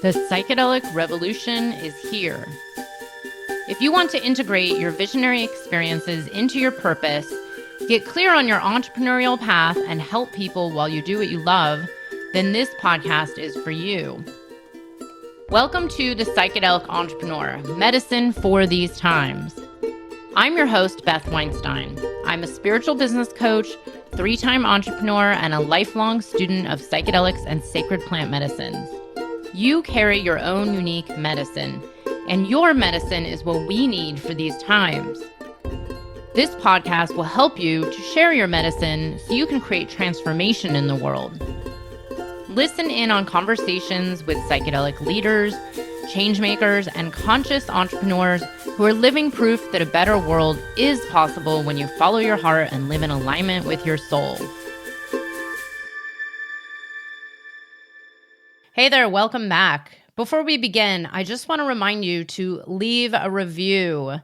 The psychedelic revolution is here. If you want to integrate your visionary experiences into your purpose, get clear on your entrepreneurial path, and help people while you do what you love, then this podcast is for you. Welcome to The Psychedelic Entrepreneur, Medicine for These Times. I'm your host, Beth Weinstein. I'm a spiritual business coach, 3-time entrepreneur, and a lifelong student of psychedelics and sacred plant medicines. You carry your own unique medicine, and your medicine is what we need for these times. This podcast will help you to share your medicine so you can create transformation in the world. Listen in on conversations with psychedelic leaders, changemakers, and conscious entrepreneurs who are living proof that a better world is possible when you follow your heart and live in alignment with your soul. Hey there, welcome back. Before we begin, I just want to remind you to leave a review.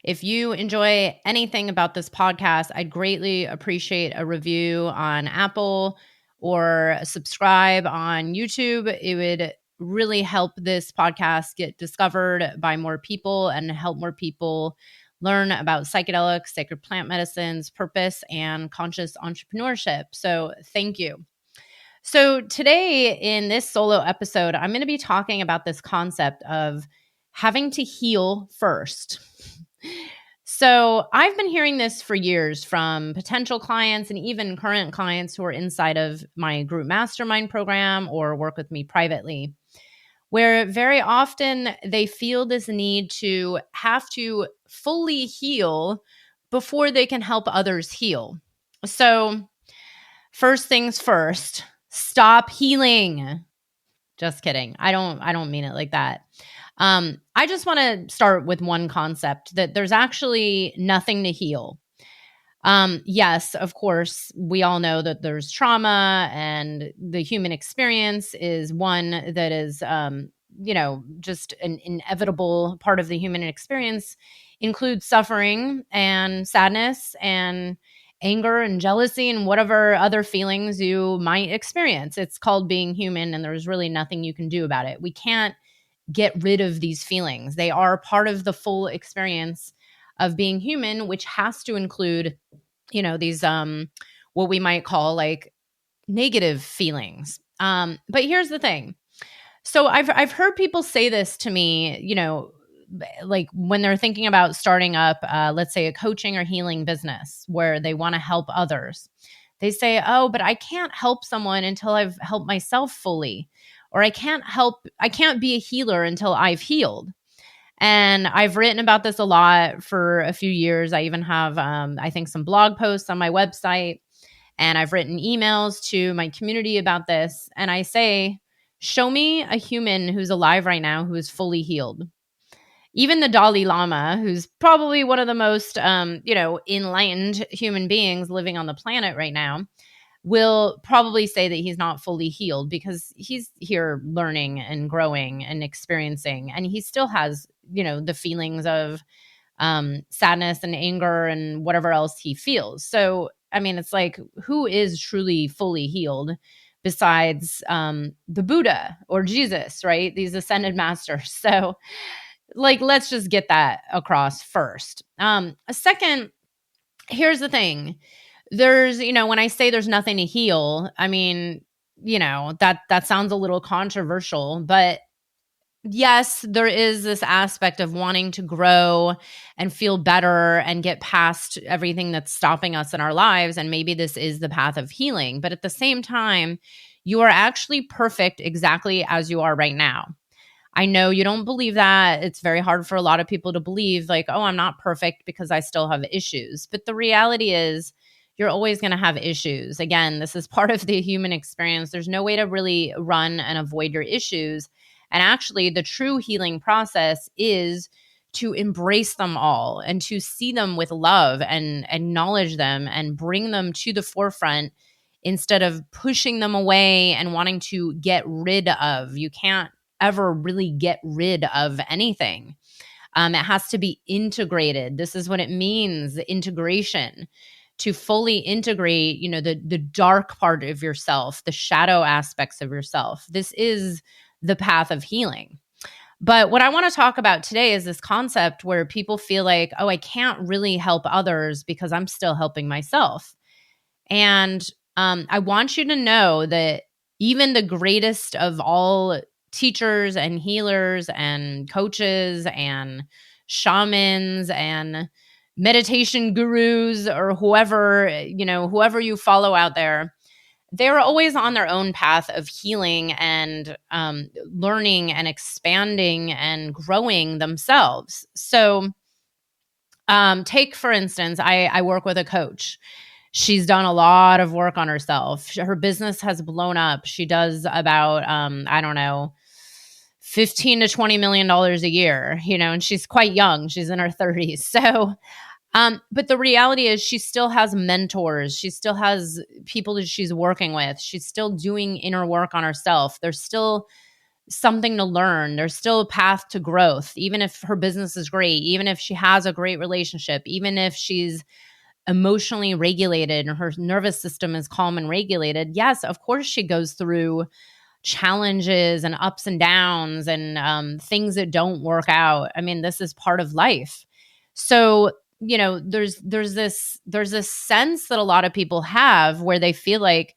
If you enjoy anything about this podcast, I'd greatly appreciate a review on Apple or subscribe on YouTube. It would really help this podcast get discovered by more people and help more people learn about psychedelics, sacred plant medicines, purpose, and conscious entrepreneurship. So thank you. So today in this solo episode, I'm going to be talking about this concept of having to heal first. So I've been hearing this for years from potential clients and even current clients who are inside of my group mastermind program or work with me privately, where very often they feel this need to have to fully heal before they can help others heal. So first things first, stop healing. Just kidding. I don't mean it like that. I just want to start with one concept that there's actually nothing to heal. Yes, of course, we all know that there's trauma, and the human experience is one that is, just an inevitable part of the human experience, includes suffering and sadness and anger and jealousy and whatever other feelings you might experience. It's called being human, and there's really nothing you can do about it. We can't get rid of these feelings. They are part of the full experience of being human, which has to include, these what we might call like negative feelings. But here's the thing. So I've heard people say this to me, like when they're thinking about starting up, let's say a coaching or healing business where they want to help others. They say, oh, but I can't help someone until I've helped myself fully, or I can't be a healer until I've healed. And I've written about this a lot for a few years. I even have, I think, some blog posts on my website, and I've written emails to my community about this. And I say, show me a human who's alive right now who is fully healed. Even the Dalai Lama, who's probably one of the most, enlightened human beings living on the planet right now, will probably say that he's not fully healed because he's here learning and growing and experiencing. And he still has, the feelings of sadness and anger and whatever else he feels. So, I mean, it's like, who is truly fully healed besides the Buddha or Jesus, right? These ascended masters. So, let's just get that across first. Second, here's the thing. There's, when I say there's nothing to heal, I mean, that sounds a little controversial, but yes, there is this aspect of wanting to grow and feel better and get past everything that's stopping us in our lives. And maybe this is the path of healing. But at the same time, you are actually perfect exactly as you are right now. I know you don't believe that. It's very hard for a lot of people to believe like, oh, I'm not perfect because I still have issues. But the reality is you're always going to have issues. Again, this is part of the human experience. There's no way to really run and avoid your issues. And actually, the true healing process is to embrace them all and to see them with love and acknowledge them and bring them to the forefront instead of pushing them away and wanting to get rid of. You can't ever really get rid of anything. It has to be integrated. This is what it means, the integration. To fully integrate, the dark part of yourself, the shadow aspects of yourself. This is the path of healing. But what I want to talk about today is this concept where people feel like, oh, I can't really help others because I'm still helping myself. And I want you to know that even the greatest of all teachers and healers and coaches and shamans and meditation gurus or whoever, whoever you follow out there, they're always on their own path of healing and learning and expanding and growing themselves. So take, for instance, I work with a coach. She's done a lot of work on herself. Her business has blown up. She does about, I don't know, 15 to $20 million a year, and she's quite young. She's in her 30s. So, but the reality is she still has mentors. She still has people that she's working with. She's still doing inner work on herself. There's still something to learn. There's still a path to growth, even if her business is great, even if she has a great relationship, even if she's emotionally regulated and her nervous system is calm and regulated. Yes, of course she goes through challenges and ups and downs and things that don't work out. I mean, this is part of life. So, there's this sense that a lot of people have where they feel like,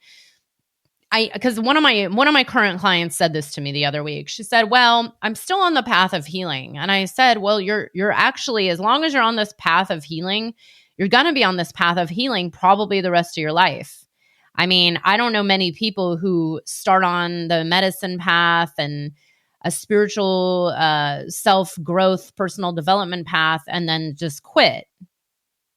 because one of my current clients said this to me the other week. She said, "Well, I'm still on the path of healing." And I said, "Well, you're actually, as long as you're on this path of healing, you're going to be on this path of healing probably the rest of your life." I mean, I don't know many people who start on the medicine path and a spiritual self-growth, personal development path and then just quit.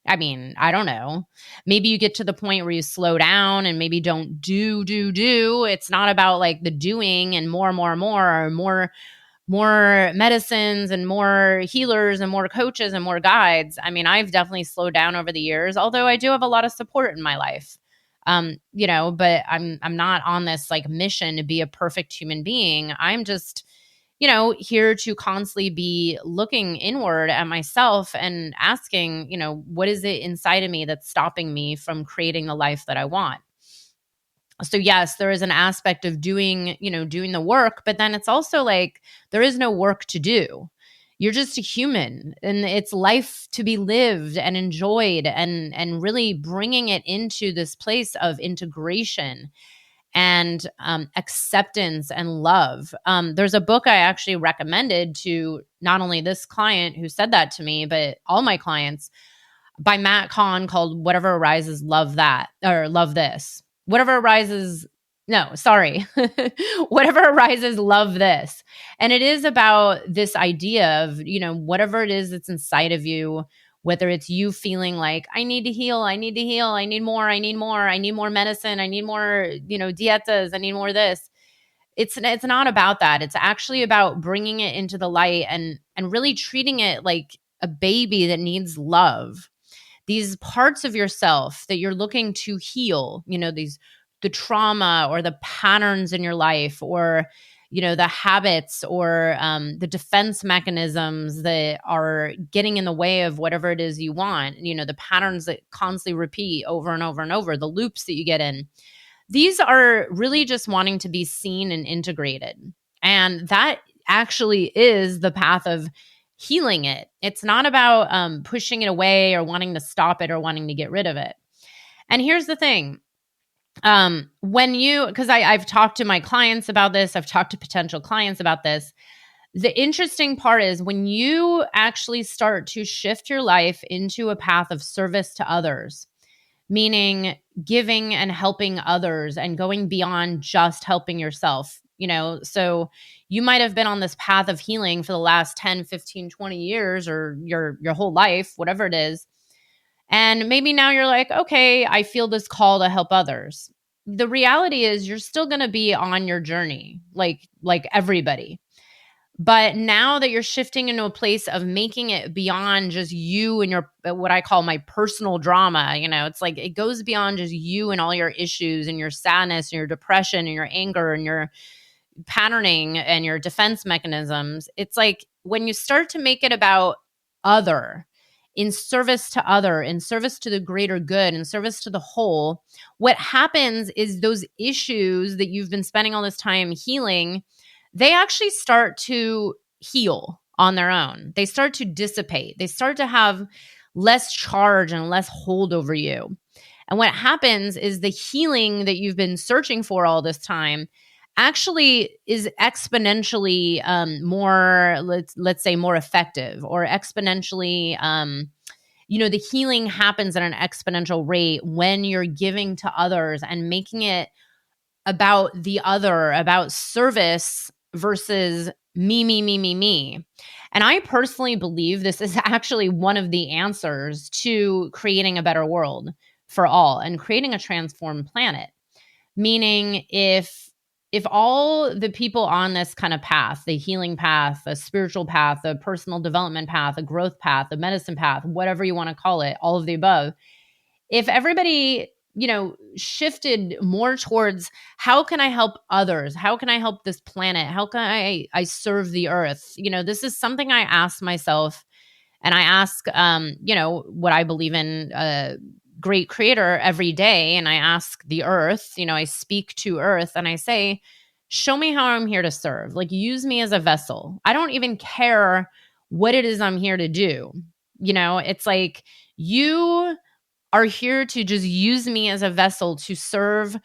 I mean, I don't know. Maybe you get to the point where you slow down and maybe don't do. It's not about like the doing and more medicines and more healers and more coaches and more guides. I mean, I've definitely slowed down over the years, although I do have a lot of support in my life. But I'm not on this like mission to be a perfect human being. I'm just here to constantly be looking inward at myself and asking, what is it inside of me that's stopping me from creating the life that I want? So yes, there is an aspect of doing the work, but then it's also like there is no work to do. You're just a human and it's life to be lived and enjoyed and really bringing it into this place of integration and acceptance and love. There's a book I actually recommended to not only this client who said that to me, but all my clients, by Matt Kahn, called Whatever Arises, Love That, or Love This. Whatever arises, no, sorry. Whatever arises, love this. And it is about this idea of, whatever it is that's inside of you, whether it's you feeling like, I need to heal, I need more, I need more medicine, I need more, dietas, I need more this. It's not about that. It's actually about bringing it into the light and really treating it like a baby that needs love. These parts of yourself that you're looking to heal, the trauma or the patterns in your life or, the habits or the defense mechanisms that are getting in the way of whatever it is you want, the patterns that constantly repeat over and over and over, the loops that you get in. These are really just wanting to be seen and integrated. And that actually is the path of healing it. It's not about pushing it away or wanting to stop it or wanting to get rid of it. And here's the thing. Because I've talked to my clients about this, I've talked to potential clients about this. The interesting part is when you actually start to shift your life into a path of service to others, meaning giving and helping others and going beyond just helping yourself. So you might have been on this path of healing for the last 10, 15, 20 years or your whole life, whatever it is. And maybe now you're like, okay, I feel this call to help others. The reality is you're still going to be on your journey, like everybody. But now that you're shifting into a place of making it beyond just you and your, what I call my personal drama, it's like it goes beyond just you and all your issues and your sadness and your depression and your anger and your patterning and your defense mechanisms. It's like when you start to make it about other, in service to other, in service to the greater good, in service to the whole, what happens is those issues that you've been spending all this time healing, they actually start to heal on their own. They start to dissipate. They start to have less charge and less hold over you. And what happens is the healing that you've been searching for all this time actually is exponentially more, let's say, more effective, or exponentially, the healing happens at an exponential rate when you're giving to others and making it about the other, about service versus me, me, me, me, me. And I personally believe this is actually one of the answers to creating a better world for all and creating a transformed planet. Meaning, if all the people on this kind of path, the healing path, the spiritual path, the personal development path, the growth path, the medicine path, whatever you want to call it, all of the above, if everybody, shifted more towards how can I help others? How can I help this planet? How can I serve the earth? This is something I ask myself, and I ask, what I believe in, great creator every day. And I ask the earth, I speak to earth and I say, show me how I'm here to serve. Like, use me as a vessel. I don't even care what it is I'm here to do. It's like, you are here to just use me as a vessel to serve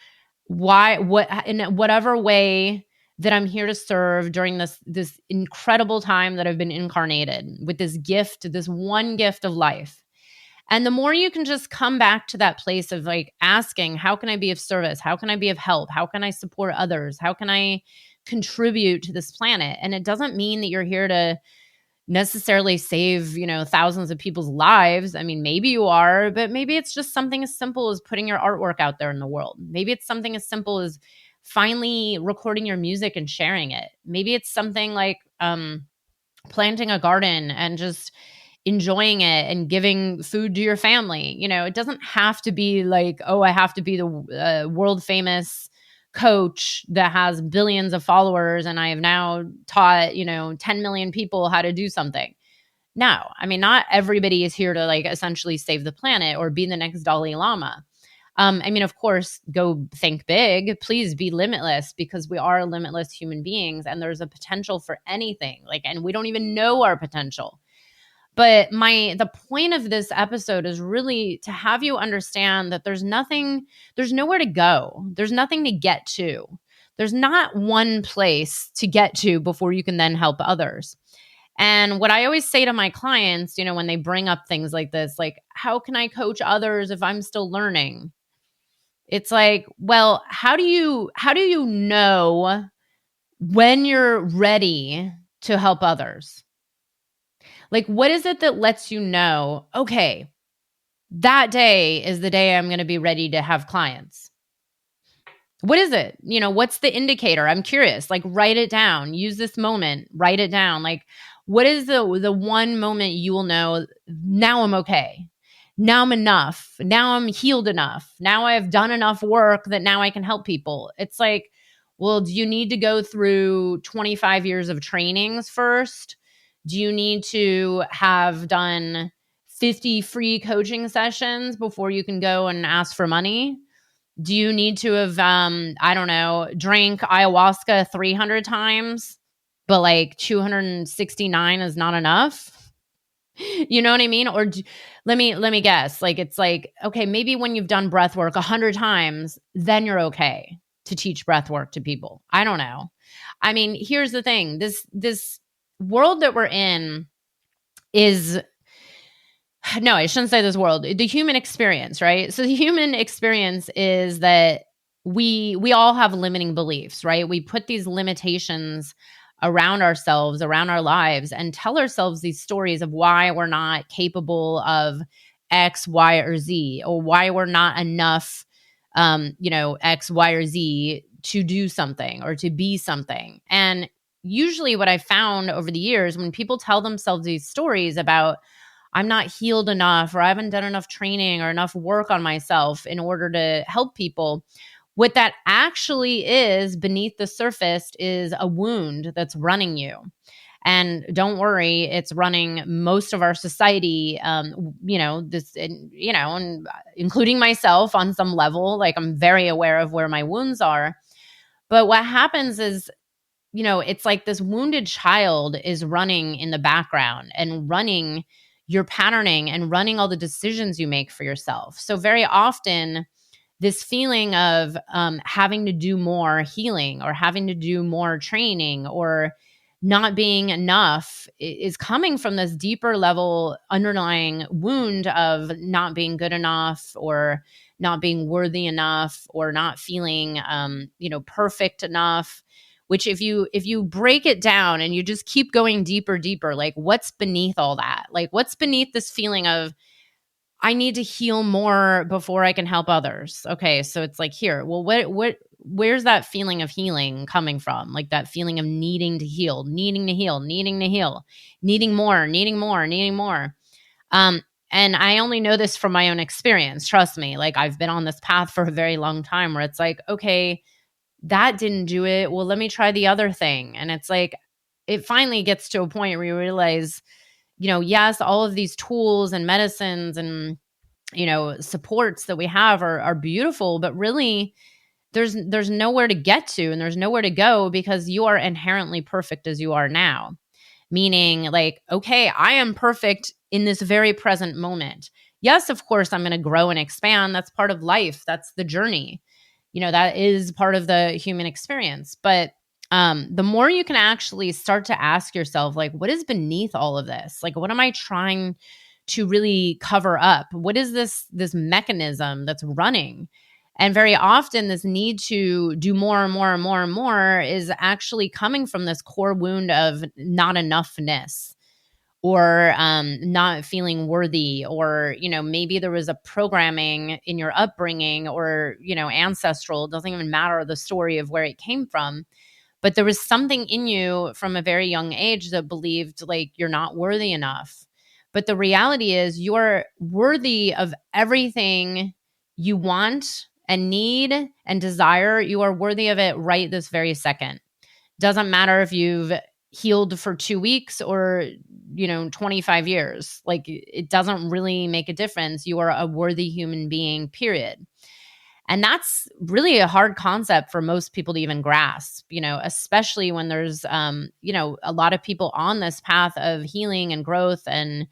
in whatever way that I'm here to serve during this incredible time that I've been incarnated with this gift, this one gift of life. And the more you can just come back to that place of like asking, how can I be of service? How can I be of help? How can I support others? How can I contribute to this planet? And it doesn't mean that you're here to necessarily save, thousands of people's lives. I mean, maybe you are, but maybe it's just something as simple as putting your artwork out there in the world. Maybe it's something as simple as finally recording your music and sharing it. Maybe it's something like planting a garden and just enjoying it and giving food to your family. It doesn't have to be like, oh, I have to be the world famous coach that has billions of followers and I have now taught, 10 million people how to do something. No, I mean, not everybody is here to like essentially save the planet or be the next Dalai Lama. Of course, go think big, please be limitless, because we are limitless human beings and there's a potential for anything, and we don't even know our potential. But the point of this episode is really to have you understand that there's nowhere to go. There's nothing to get to. There's not one place to get to before you can then help others. And what I always say to my clients, when they bring up things like this, like, how can I coach others if I'm still learning? It's like, well, how do you know when you're ready to help others? Like, what is it that lets you know, okay, that day is the day I'm going to be ready to have clients? What is it? What's the indicator? I'm curious. Like, write it down. Use this moment. Write it down. Like, what is the one moment you will know, now I'm okay. Now I'm enough. Now I'm healed enough. Now I've done enough work that now I can help people. It's like, well, do you need to go through 25 years of trainings first? Do you need to have done 50 free coaching sessions before you can go and ask for money? Do you need to have, drank ayahuasca 300 times, but like 269 is not enough? You know what I mean? Or let me guess. Like, it's like, okay, maybe when you've done breath work 100 times, then you're okay to teach breath work to people. I don't know. I mean, here's the thing. This world that we're in is, no, I shouldn't say this world, the human experience, right? So the human experience is that we all have limiting beliefs, right? We put these limitations around ourselves, around our lives, and tell ourselves these stories of why we're not capable of X, Y, or Z, or why we're not enough, X, Y, or Z to do something or to be something. And usually what I found over the years, when people tell themselves these stories about, I'm not healed enough, or I haven't done enough training or enough work on myself in order to help people, what that actually is beneath the surface is a wound that's running you. And don't worry, it's running most of our society, and including myself on some level. Like, I'm very aware of where my wounds are. But what happens is it's like this wounded child is running in the background and running your patterning and running all the decisions you make for yourself. So very often, this feeling of having to do more healing or having to do more training or not being enough is coming from this deeper level underlying wound of not being good enough or not being worthy enough or not feeling perfect enough. Which if you break it down and you just keep going deeper, like what's beneath all that? Like what's beneath this feeling of I need to heal more before I can help others. Okay, so it's like here. Well, where's that feeling of healing coming from? Like that feeling of needing to heal, needing to heal, needing to heal, needing more, needing more, needing more. Um, and I only know this from my own experience. Trust me. Like I've been on this path for a very long time where it's like, okay, that didn't do it. Well, let me try the other thing. And it's like it finally gets to a point where you realize, yes, all of these tools and medicines and supports that we have are beautiful, but really there's nowhere to get to and there's nowhere to go because you are inherently perfect as you are now. Meaning like, okay, I am perfect in this very present moment. Yes, of course, I'm going to grow and expand. That's part of life. That's the journey. That is part of the human experience. But the more you can actually start to ask yourself, like, what is beneath all of this? Like, what am I trying to really cover up? What is this mechanism that's running? And very often this need to do more and more and more and more is actually coming from this core wound of not enoughness or not feeling worthy, or maybe there was a programming in your upbringing or ancestral. It doesn't even matter the story of where it came from, but there was something in you from a very young age that believed like you're not worthy enough. But the reality is you're worthy of everything you want and need and desire. You are worthy of it right this very second. Doesn't matter if you've healed for 2 weeks or 25 years. Like it doesn't really make a difference. You are a worthy human being, period. And that's really a hard concept for most people to even grasp, especially when there's a lot of people on this path of healing and growth and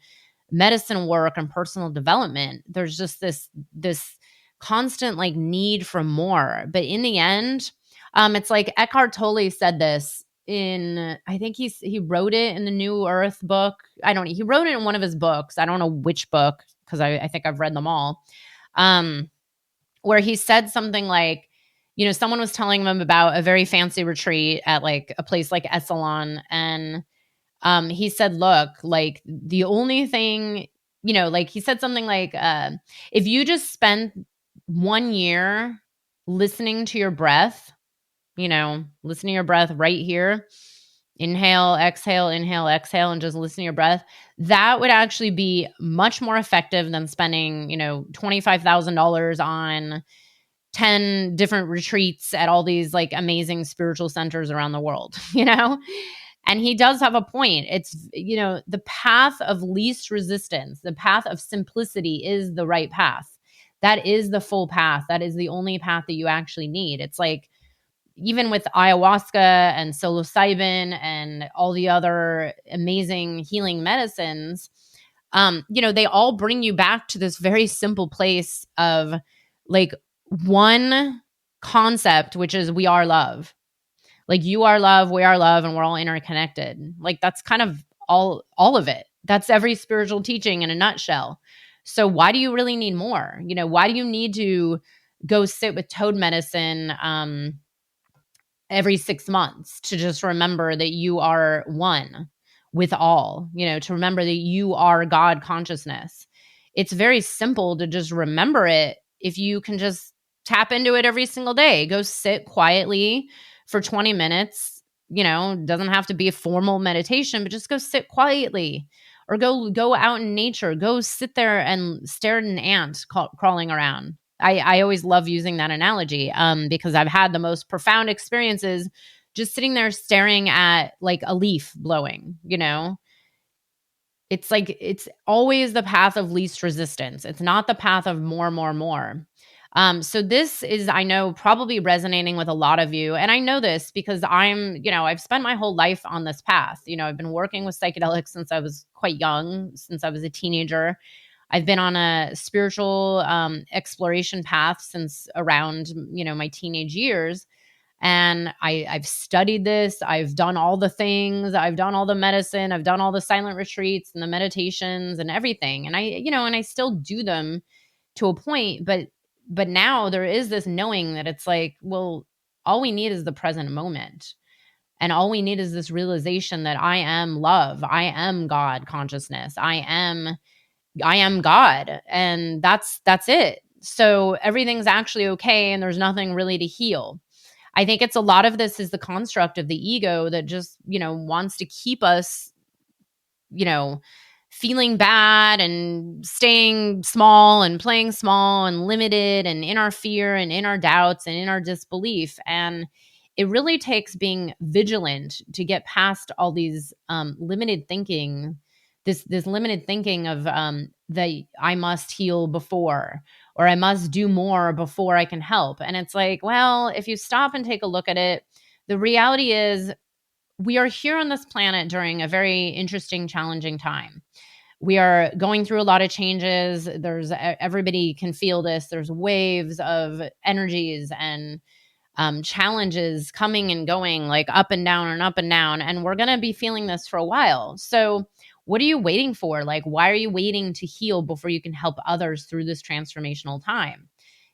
medicine work and personal development. There's just this constant like need for more. But in the end, it's like Eckhart Tolle said this in, I think he wrote it in the New Earth book. He wrote it in one of his books. I don't know which book because I think I've read them all. Where he said something like, someone was telling him about a very fancy retreat at like a place like Esalen. And he said, look, like the only thing, like he said something like, if you just spent 1 year listening to your breath, listen to your breath right here, inhale, exhale, and just listen to your breath, that would actually be much more effective than spending, $25,000 on 10 different retreats at all these like amazing spiritual centers around the world, And he does have a point. It's, the path of least resistance, the path of simplicity is the right path. That is the full path. That is the only path that you actually need. It's like, even with ayahuasca and psilocybin and all the other amazing healing medicines, they all bring you back to this very simple place of like one concept, which is we are love. Like you are love, we are love, and we're all interconnected. Like that's kind of all of it. That's every spiritual teaching in a nutshell. So why do you really need more? Why do you need to go sit with toad medicine every 6 months to just remember that you are one with all, to remember that you are God consciousness? It's very simple to just remember it if you can just tap into it every single day. Go sit quietly for 20 minutes. Doesn't have to be a formal meditation, but just go sit quietly or go out in nature. Go sit there and stare at an ant crawling around. I always love using that analogy because I've had the most profound experiences just sitting there staring at like a leaf blowing, It's like, it's always the path of least resistance. It's not the path of more, more, more. So this is, I know, probably resonating with a lot of you. And I know this because I've spent my whole life on this path. I've been working with psychedelics since I was quite young, since I was a teenager. I've been on a spiritual exploration path since around, my teenage years. And I've studied this. I've done all the things. I've done all the medicine. I've done all the silent retreats and the meditations and everything. And I still do them to a point, but now there is this knowing that it's like, well, all we need is the present moment. And all we need is this realization that I am love. I am God consciousness. I am God. And that's it. So everything's actually okay. And there's nothing really to heal. I think it's a lot of this is the construct of the ego that just, wants to keep us, feeling bad and staying small and playing small and limited and in our fear and in our doubts and in our disbelief. And it really takes being vigilant to get past all these limited thinking, this limited thinking of that I must heal before, or I must do more before I can help. And it's like, well, if you stop and take a look at it, the reality is we are here on this planet during a very interesting, challenging time. We are going through a lot of changes. Everybody can feel this. There's waves of energies and challenges coming and going, like up and down and up and down. And we're going to be feeling this for a while. So what are you waiting for? Like, why are you waiting to heal before you can help others through this transformational time?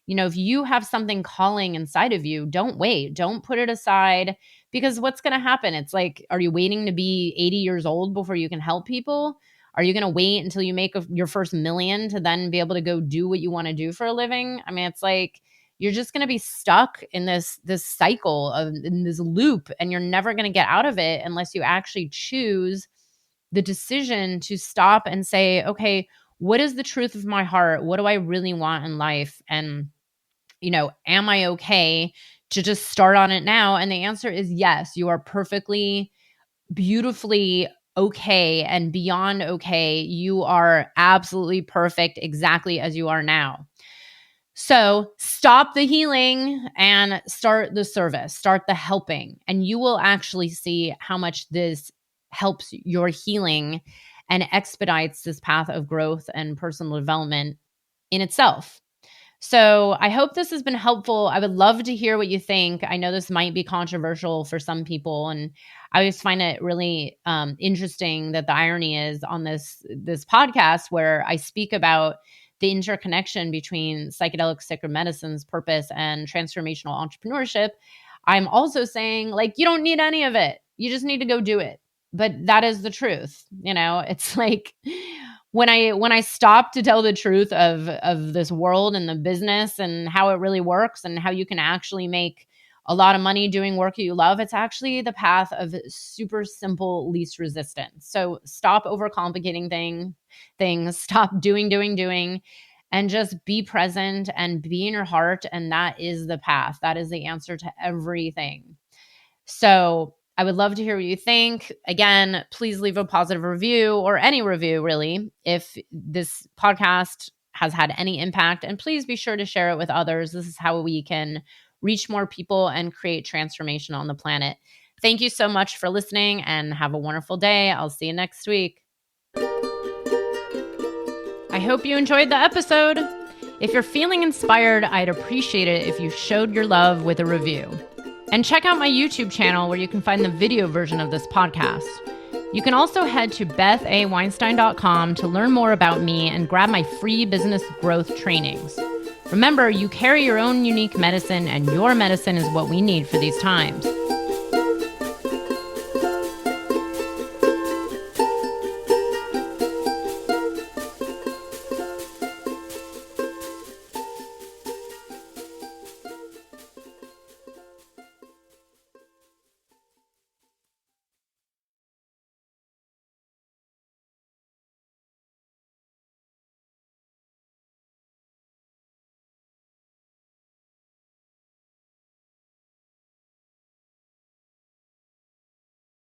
If you have something calling inside of you, don't wait. Don't put it aside, because what's going to happen? It's like, are you waiting to be 80 years old before you can help people? Are you going to wait until you make your first million to then be able to go do what you want to do for a living? I mean, it's like, you're just going to be stuck in this cycle in this loop, and you're never going to get out of it unless you actually choose the decision to stop and say, okay, what is the truth of my heart? What do I really want in life? And, am I okay to just start on it now? And the answer is yes, you are perfectly, beautifully okay and beyond okay. You are absolutely perfect exactly as you are now. So stop the healing and start the service, start the helping, and you will actually see how much this helps your healing and expedites this path of growth and personal development in itself. So I hope this has been helpful. I would love to hear what you think. I know this might be controversial for some people, and I always find it really interesting that the irony is on this podcast where I speak about the interconnection between psychedelic sacred medicine's purpose and transformational entrepreneurship. I'm also saying, like, you don't need any of it. You just need to go do it. But that is the truth. It's like when I stop to tell the truth of this world and the business and how it really works and how you can actually make a lot of money doing work you love, it's actually the path of super simple, least resistance. So stop overcomplicating things, stop doing, and just be present and be in your heart. And that is the path. That is the answer to everything. So I would love to hear what you think. Again, please leave a positive review, or any review really, if this podcast has had any impact. And please be sure to share it with others. This is how we can reach more people and create transformation on the planet. Thank you so much for listening, and have a wonderful day. I'll see you next week. I hope you enjoyed the episode. If you're feeling inspired, I'd appreciate it if you showed your love with a review. And check out my YouTube channel where you can find the video version of this podcast. You can also head to bethaweinstein.com to learn more about me and grab my free business growth trainings. Remember, you carry your own unique medicine, and your medicine is what we need for these times.